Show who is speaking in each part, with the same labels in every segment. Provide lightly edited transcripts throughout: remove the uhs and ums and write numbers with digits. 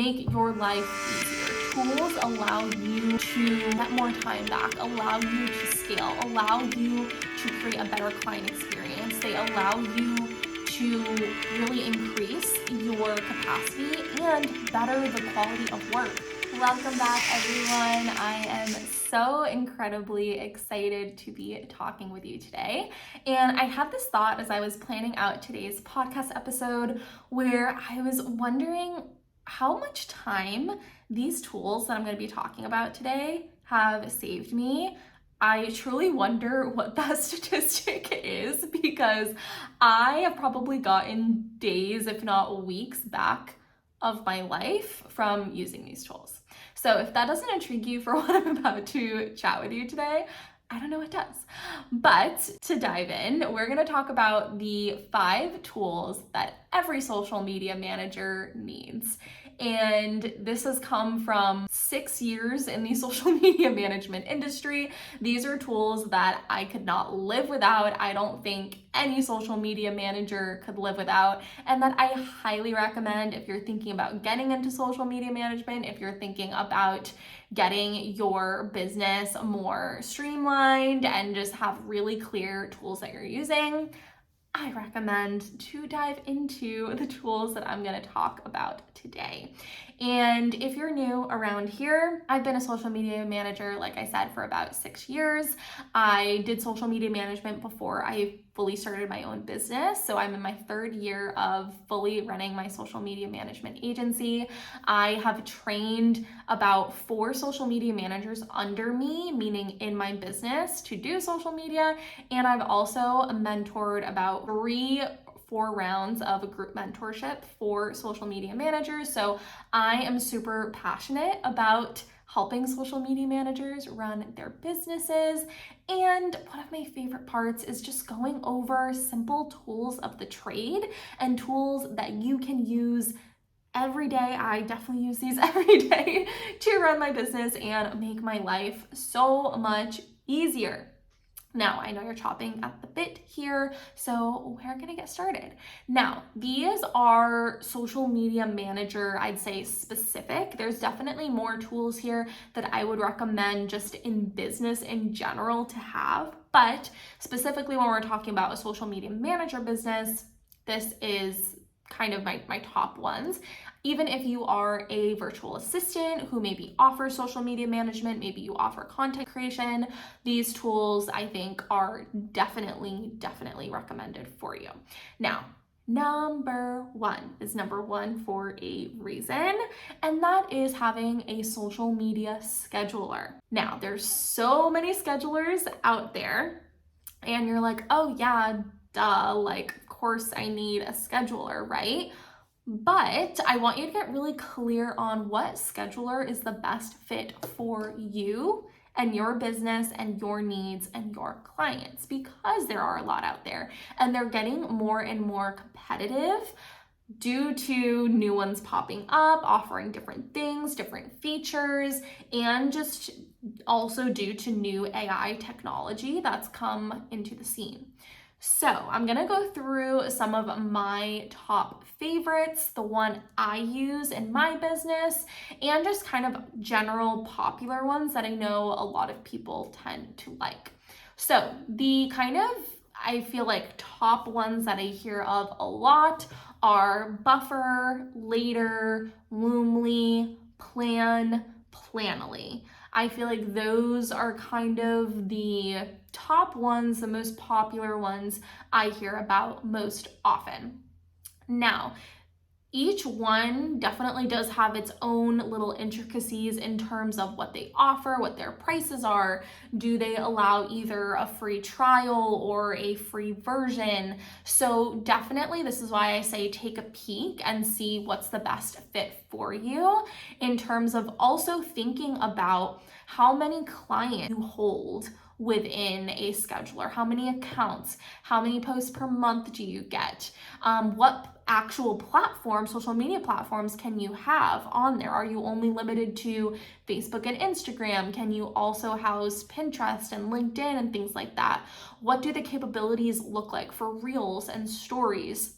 Speaker 1: make your life easier. Tools allow you to get more time back, allow you to scale, allow you to create a better client experience. They allow you to really increase your capacity and better the quality of work. Welcome back, everyone. I am so incredibly excited to be talking with you today. And I had this thought as I was planning out today's podcast episode where I was wondering how much time these tools that I'm going to be talking about today have saved me. I truly wonder what that statistic is, because I have probably gotten days, if not weeks, back of my life from using these tools. So if that doesn't intrigue you for what I'm about to chat with you today, I don't know what does. But to dive in, we're going to talk about the 5 tools that every social media manager needs. And this has come from 6 years in the social media management industry. These are tools that I could not live without. I don't think any social media manager could live without, and that I highly recommend if you're thinking about getting into social media management, if you're thinking about getting your business more streamlined and just have really clear tools that you're using. I recommend to dive into the tools that I'm going to talk about today. And if you're new around here, I've been a social media manager, like I said, for about 6 years. I did social media management before I fully started my own business. So I'm in my 3rd year of fully running my social media management agency. I have trained about 4 social media managers under me, meaning in my business, to do social media. And I've also mentored about 4 rounds of a group mentorship for social media managers. So I am super passionate about helping social media managers run their businesses. And one of my favorite parts is just going over simple tools of the trade and tools that you can use every day. I definitely use these every day to run my business and make my life so much easier. Now, I know you're chopping at the bit here, so we're gonna get started. Now, these are social media manager, I'd say, specific. There's definitely more tools here that I would recommend just in business in general to have, but specifically when we're talking about a social media manager business, this is kind of my top ones. Even if you are a virtual assistant who maybe offers social media management, maybe you offer content creation, these tools I think are definitely recommended for you. Now, number one for a reason, and that is having a social media scheduler. Now, there's so many schedulers out there, and you're like, oh yeah, duh, like, of course I need a scheduler, right? But I want you to get really clear on what scheduler is the best fit for you and your business and your needs and your clients, because there are a lot out there and they're getting more and more competitive due to new ones popping up, offering different things, different features, and just also due to new AI technology that's come into the scene. So I'm gonna go through some of my top favorites, the one I use in my business, and just kind of general popular ones that I know a lot of people tend to like. So the kind of, I feel like, top ones that I hear of a lot are Buffer, Later, Loomly, Planoly. I feel like those are kind of the top ones, the most popular ones I hear about most often. Now, each one definitely does have its own little intricacies in terms of what they offer, what their prices are. Do they allow either a free trial or a free version? So definitely, this is why I say take a peek and see what's the best fit for you, in terms of also thinking about how many clients you hold within a scheduler, how many accounts, how many posts per month do you get, what actual platforms, social media platforms, can you have on there? Are you only limited to Facebook and Instagram? Can you also house Pinterest and LinkedIn and things like that? What do the capabilities look like for Reels and Stories?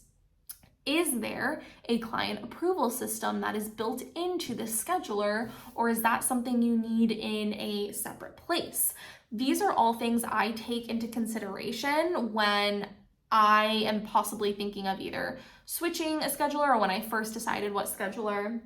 Speaker 1: Is there a client approval system that is built into the scheduler, or is that something you need in a separate place? These are all things I take into consideration when I am possibly thinking of either switching a scheduler or when I first decided what scheduler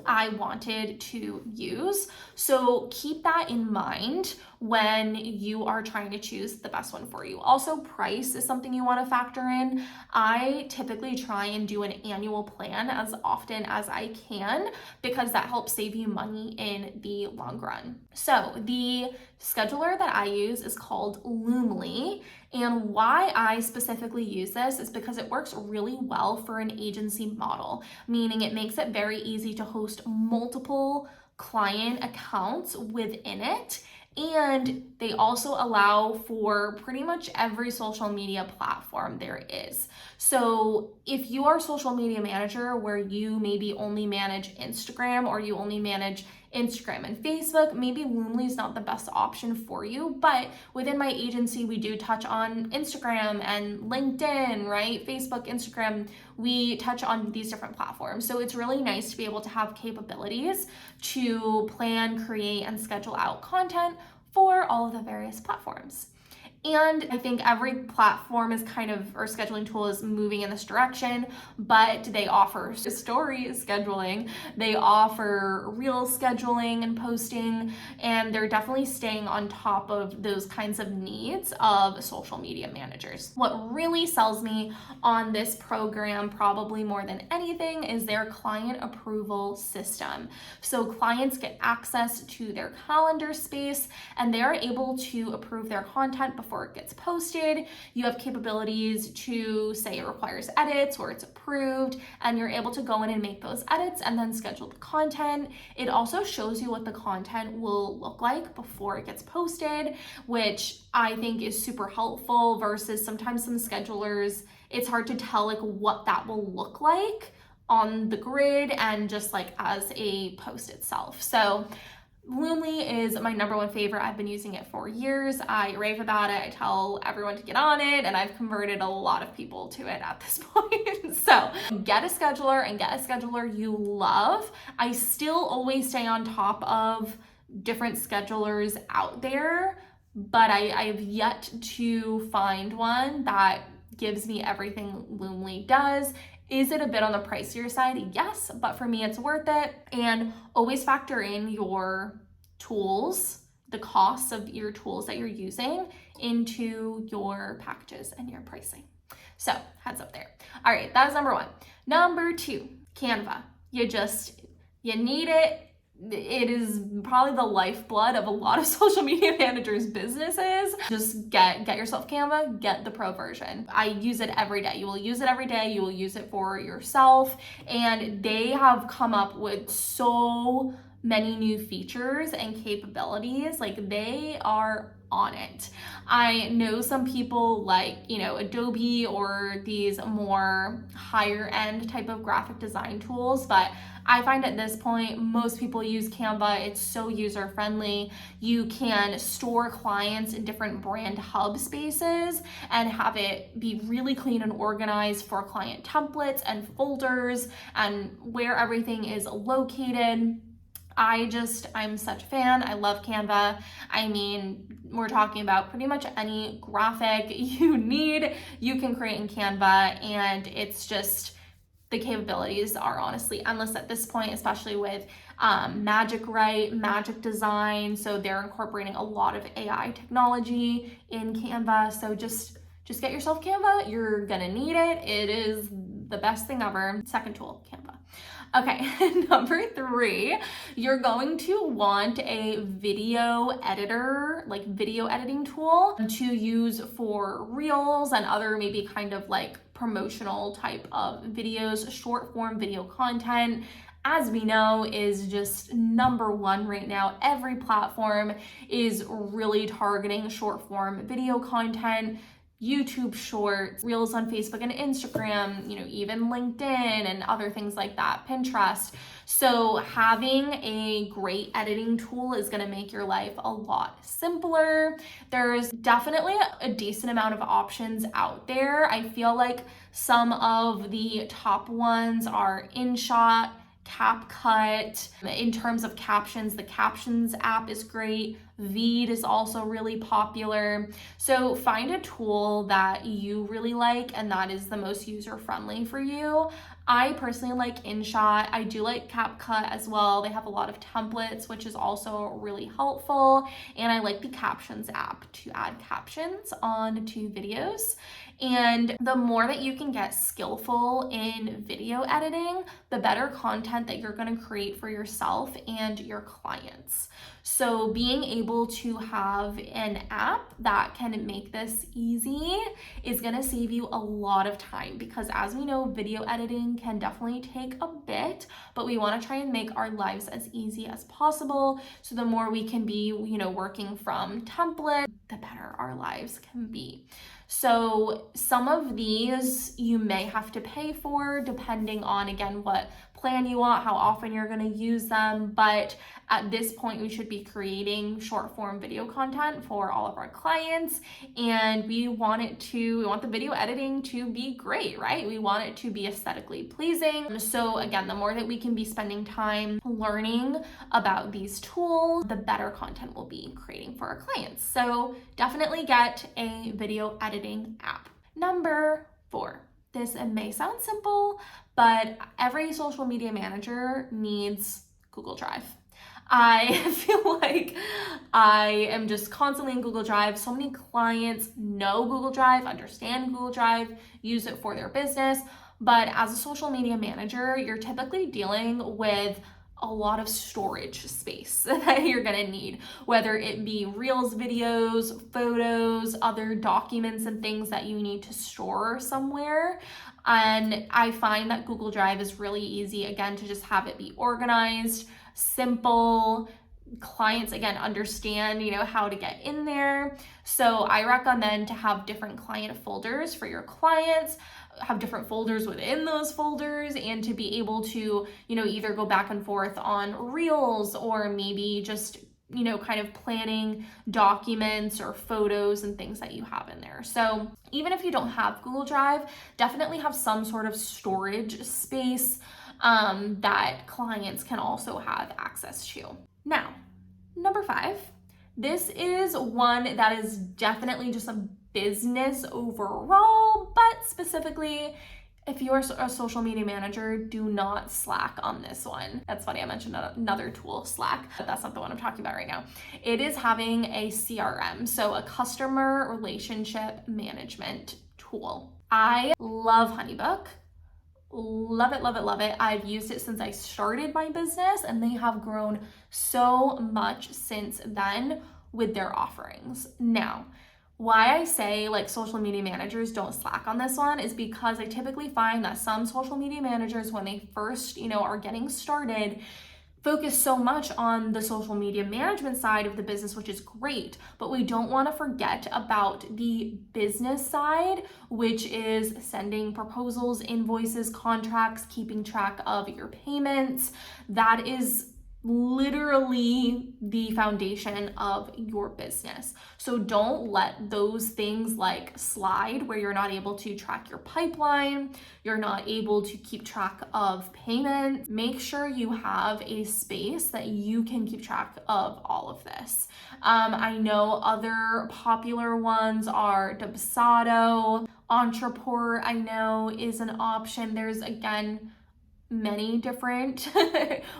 Speaker 1: I wanted to use. So keep that in mind when you are trying to choose the best one for you. Also, price is something you want to factor in. I typically try and do an annual plan as often as I can because that helps save you money in the long run. So the scheduler that I use is called Loomly. And why I specifically use this is because it works really well for an agency model, meaning it makes it very easy to host multiple client accounts within it. And they also allow for pretty much every social media platform there is. So if you are a social media manager where you maybe only manage Instagram or you only manage Instagram and Facebook, maybe Loomly is not the best option for you. But within my agency, we do touch on Instagram and LinkedIn, right? Facebook, Instagram, we touch on these different platforms. So it's really nice to be able to have capabilities to plan, create, and schedule out content for all of the various platforms. And I think every platform is or scheduling tool is moving in this direction, but they offer story scheduling, they offer reel scheduling and posting, and they're definitely staying on top of those kinds of needs of social media managers. What really sells me on this program, probably more than anything, is their client approval system. So clients get access to their calendar space and they're able to approve their content before it gets posted. You have capabilities to say it requires edits or it's approved, and you're able to go in and make those edits and then schedule the content. It also shows you what the content will look like before it gets posted, which I think is super helpful versus sometimes some schedulers, it's hard to tell what that will look like on the grid and just as a post itself. So Loomly is my number one favorite. I've been using it for years. I rave about it. I tell everyone to get on it, and I've converted a lot of people to it at this point. So get a scheduler and get a scheduler you love. I still always stay on top of different schedulers out there, but I have yet to find one that gives me everything Loomly does. Is it a bit on the pricier side? Yes, but for me, it's worth it. And always factor in your tools, the costs of your tools that you're using into your packages and your pricing. So heads up there. All right, that's number one. Number two, Canva. You need it. It is probably the lifeblood of a lot of social media managers' businesses. Just get yourself Canva, get the pro version. I use it every day. You will use it every day. You will use it for yourself. And they have come up with so many new features and capabilities. They are on it. I know some people Adobe or these more higher end type of graphic design tools, but I find at this point, most people use Canva. It's so user friendly. You can store clients in different brand hub spaces and have it be really clean and organized for client templates and folders and where everything is located. I'm such a fan. I love Canva. I mean, we're talking about pretty much any graphic you need, you can create in Canva, and it's just, the capabilities are honestly endless at this point, especially with Magic Write, Magic Design. So they're incorporating a lot of AI technology in Canva. So just get yourself Canva. You're gonna need it. It is the best thing ever. Second tool, Canva. Okay, number three, you're going to want a video editor, video editing tool to use for reels and other maybe promotional type of videos. Short form video content, as we know, is just number one right now. Every platform is really targeting short form video content. YouTube Shorts, Reels on Facebook and Instagram, even LinkedIn and other things like that, Pinterest. So having a great editing tool is going to make your life a lot simpler. There's definitely a decent amount of options out there. I feel like some of the top ones are InShot, CapCut. In terms of captions, the Captions app is great. Veed is also really popular. So find a tool that you really like and that is the most user-friendly for you. I personally like InShot. I do like CapCut as well. They have a lot of templates, which is also really helpful. And I like the Captions app to add captions onto videos. And the more that you can get skillful in video editing, the better content that you're going to create for yourself and your clients. So being able to have an app that can make this easy is going to save you a lot of time, because as we know, video editing can definitely take a bit, but we want to try and make our lives as easy as possible. So the more we can be, working from templates, the better our lives can be. So some of these you may have to pay for depending on, again, what plan you want, how often you're going to use them. But at this point, we should be creating short form video content for all of our clients. And we want the video editing to be great, right? We want it to be aesthetically pleasing. So again, the more that we can be spending time learning about these tools, the better content we'll be creating for our clients. So definitely get a video editing app. Number 4. This may sound simple, but every social media manager needs Google Drive. I feel like I am just constantly in Google Drive. So many clients know Google Drive, understand Google Drive, use it for their business. But as a social media manager, you're typically dealing with a lot of storage space that you're gonna need, whether it be Reels videos, photos, other documents and things that you need to store somewhere. And I find that Google Drive is really easy, again, to just have it be organized, simple. Clients, again, understand, how to get in there. So I recommend to have different client folders for your clients, have different folders within those folders, and to be able to, either go back and forth on Reels or maybe just, kind of planning documents or photos and things that you have in there. So even if you don't have Google Drive, definitely have some sort of storage space that clients can also have access to. Now, number 5, this is one that is definitely just a business overall, but specifically, if you're a social media manager, do not slack on this one. That's funny, I mentioned another tool, Slack, but that's not the one I'm talking about right now. It is having a CRM, so a customer relationship management tool. I love HoneyBook. Love it, love it, love it. I've used it since I started my business, and they have grown so much since then with their offerings. Now, why I say social media managers don't slack on this one is because I typically find that some social media managers, when they first, are getting started, focus so much on the social media management side of the business, which is great, but we don't want to forget about the business side, which is sending proposals, invoices, contracts, keeping track of your payments. That is literally the foundation of your business. So don't let those things slide where you're not able to track your pipeline, you're not able to keep track of payments. Make sure you have a space that you can keep track of all of this. I know other popular ones are Dubsado, Entreport, I know is an option. There's, again, many different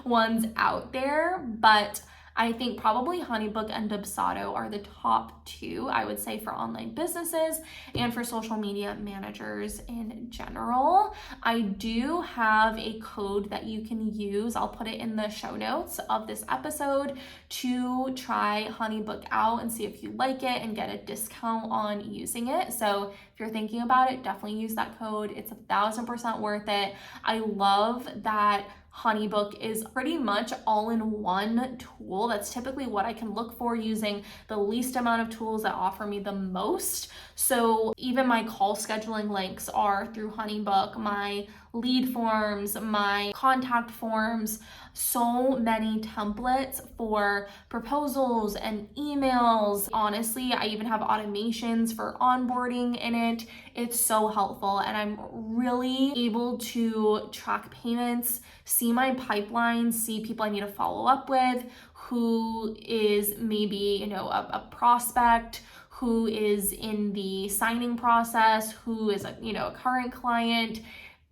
Speaker 1: ones out there, but I think probably HoneyBook and Dubsado are the top 2, I would say, for online businesses and for social media managers in general. I do have a code that you can use. I'll put it in the show notes of this episode to try HoneyBook out and see if you like it and get a discount on using it. So if you're thinking about it, definitely use that code. It's 1,000% worth it. I love that HoneyBook is pretty much all-in-one tool. That's typically what I can look for, using the least amount of tools that offer me the most. So even my call scheduling links are through HoneyBook, my lead forms, my contact forms, so many templates for proposals and emails. Honestly, I even have automations for onboarding in it. It's so helpful, and I'm really able to track payments, see my pipeline, see people I need to follow up with, who is maybe, a prospect, who is in the signing process, who is a current client.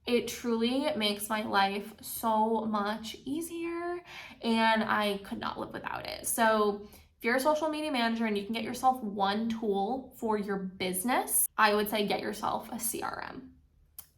Speaker 1: It truly makes my life so much easier, and I could not live without it. So if you're a social media manager and you can get yourself one tool for your business, I would say get yourself a CRM.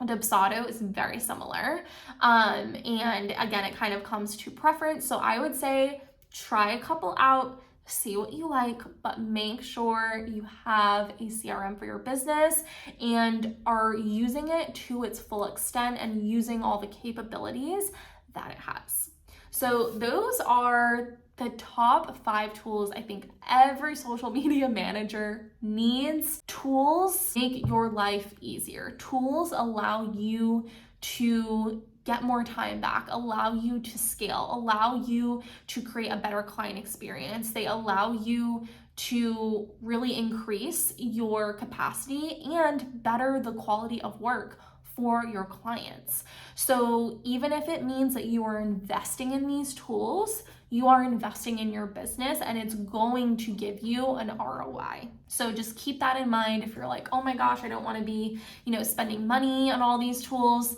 Speaker 1: Dubsado is very similar. And again, it kind of comes to preference. So I would say try a couple out, see what you like, but make sure you have a CRM for your business and are using it to its full extent and using all the capabilities that it has. So those are the top 5 tools I think every social media manager needs. Tools make your life easier. Tools allow you to get more time back, allow you to scale, allow you to create a better client experience. They allow you to really increase your capacity and better the quality of work for your clients. So even if it means that you are investing in these tools, you are investing in your business, and it's going to give you an ROI. So just keep that in mind. If you're like, oh my gosh, I don't want to be, spending money on all these tools.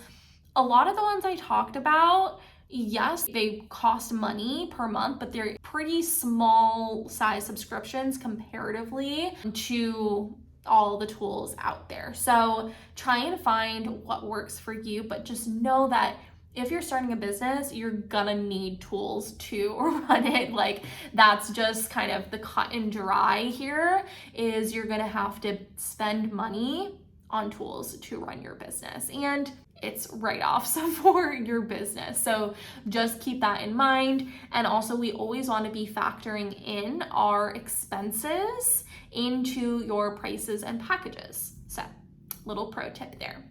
Speaker 1: A lot of the ones I talked about, yes, they cost money per month, but they're pretty small size subscriptions comparatively to all the tools out there. So try and find what works for you, but just know that if you're starting a business, you're gonna need tools to run it. Like, that's just kind of the cut and dry here, is you're gonna have to spend money on tools to run your business, and it's write-offs for your business. So just keep that in mind. And also, we always want to be factoring in our expenses into your prices and packages. So little pro tip there.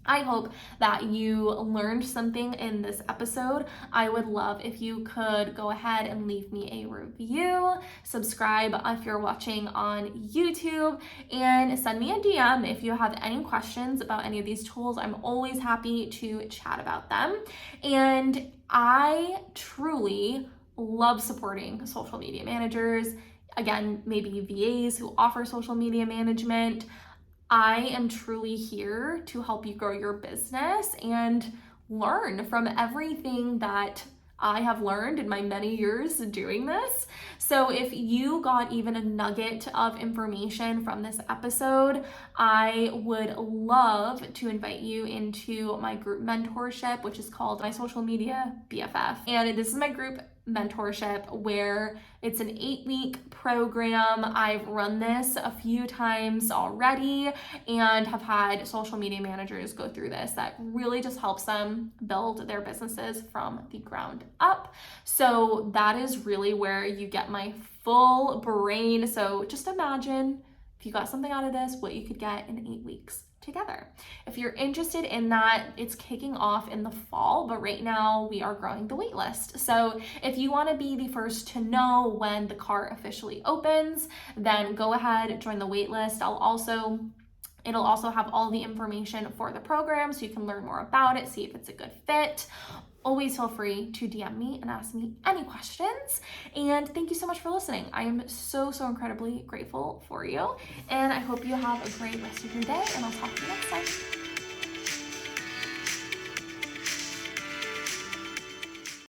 Speaker 1: I hope that you learned something in this episode. I would love if you could go ahead and leave me a review, subscribe if you're watching on YouTube, and send me a DM if you have any questions about any of these tools. I'm always happy to chat about them. And I truly love supporting social media managers. Again, maybe VAs who offer social media management. I am truly here to help you grow your business and learn from everything that I have learned in my many years doing this. So if you got even a nugget of information from this episode, I would love to invite you into my group mentorship, which is called My Social Media BFF. And this is my group mentorship where it's an 8-week program. I've run this a few times already and have had social media managers go through this. That really just helps them build their businesses from the ground up. So that is really where you get my full brain. So just imagine if you got something out of this, what you could get in 8 weeks together. If you're interested in that, it's kicking off in the fall, but right now we are growing the wait list. So if you want to be the first to know when the cart officially opens, then go ahead, join the wait list. It'll also have all the information for the program so you can learn more about it, see if it's a good fit. Always feel free to DM me and ask me any questions. And thank you so much for listening. I am so incredibly grateful for you. And I hope you have a great rest of your day, and I'll talk to you next time.